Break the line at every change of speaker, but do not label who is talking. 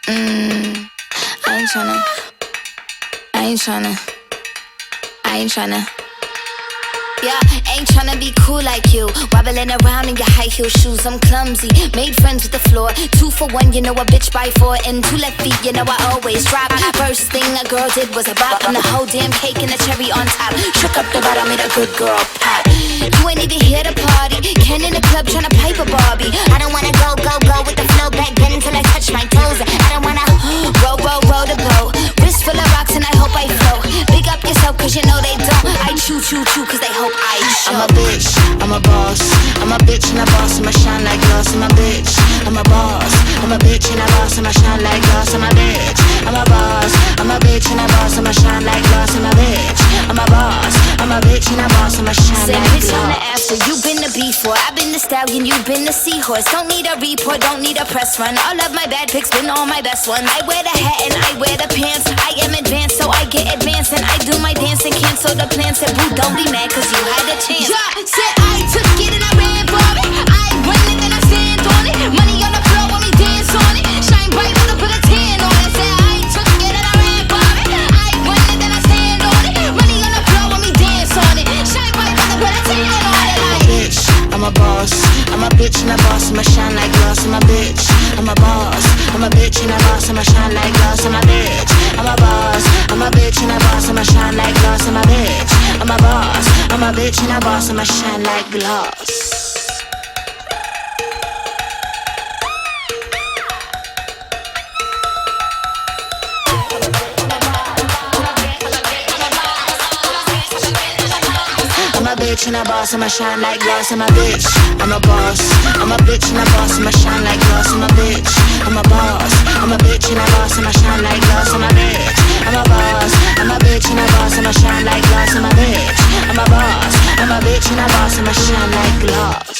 I ain't tryna. Yeah, ain't tryna be cool like you. Wobbling around in your high heel shoes, I'm clumsy. Made friends with the floor. 2 for 1, you know a bitch by 4. And 2 left feet, you know I always drop. First thing a girl did was a bop. And the whole damn cake and the cherry on top. Shook up the bottom, made a good girl pop. You ain't even here to party. Ken in the club tryna pipe a Barbie. I don't wanna go, go, go with the flow back then until I touch my toes. I don't wanna roll, roll, roll the boat. Wrist full of rocks and I hope I float. Big up yourself cause you know they don't. I chew, chew, chew cause they hope I show. I'm a bitch, I'm a boss. I'm a bitch and a boss, I'ma shine like glass. I'm a bitch, I'm a boss. I'm a bitch and a boss, I'ma shine like glass. I'm a bitch, I'm a boss. I'm a bitch and a boss, I'ma shine like glass. I'm a bitch, I'm a boss. I'm a bitch and a boss, I'ma shine like glass. Bitch on the after, you been the before. I've been the stallion, you been the seahorse. Don't need a report, don't need a press run. All of my bad pics been all my best ones. I wear the hat and I wear the pants. I am advanced, so I get advanced. And I do my dance and cancel the plans. Said boo, don't be mad cause you had a chance. Yeah, said I took it and I ran for it. I run it and I stand on it. Money on the floor when we dance on it. Shine bright when I put a tan on it. Said I took it and I ran for it. I run it and I stand on it. Money on the floor when we dance on it. Shine bright when I put a tan on it. Like
bitch, I'm a boss. I'm a bitch and a boss. I'ma shine like glass. I'm a bitch, I'm a boss. I'm a bitch and a boss. I'ma shine like glass. I'm a bitch, I'm a boss. I'm a bitch and a boss. I'ma shine like glass. I'm a bitch, I'm a boss. I'm a bitch and a boss. I'ma shine like glass. I'm a bitch and a boss, I'ma shine like glass. I'm a bitch, I'm a boss. I'm a bitch and a boss, I'ma shine like glass. I'm a bitch, I'm a boss. I'm a bitch and a boss, I'ma shine like glass. I'm a bitch, I'm a boss. I'm a bitch and a boss, I'ma shine like glass. I'm a bitch, I'm a boss. I'm a bitch and a boss, I'ma shine like glass.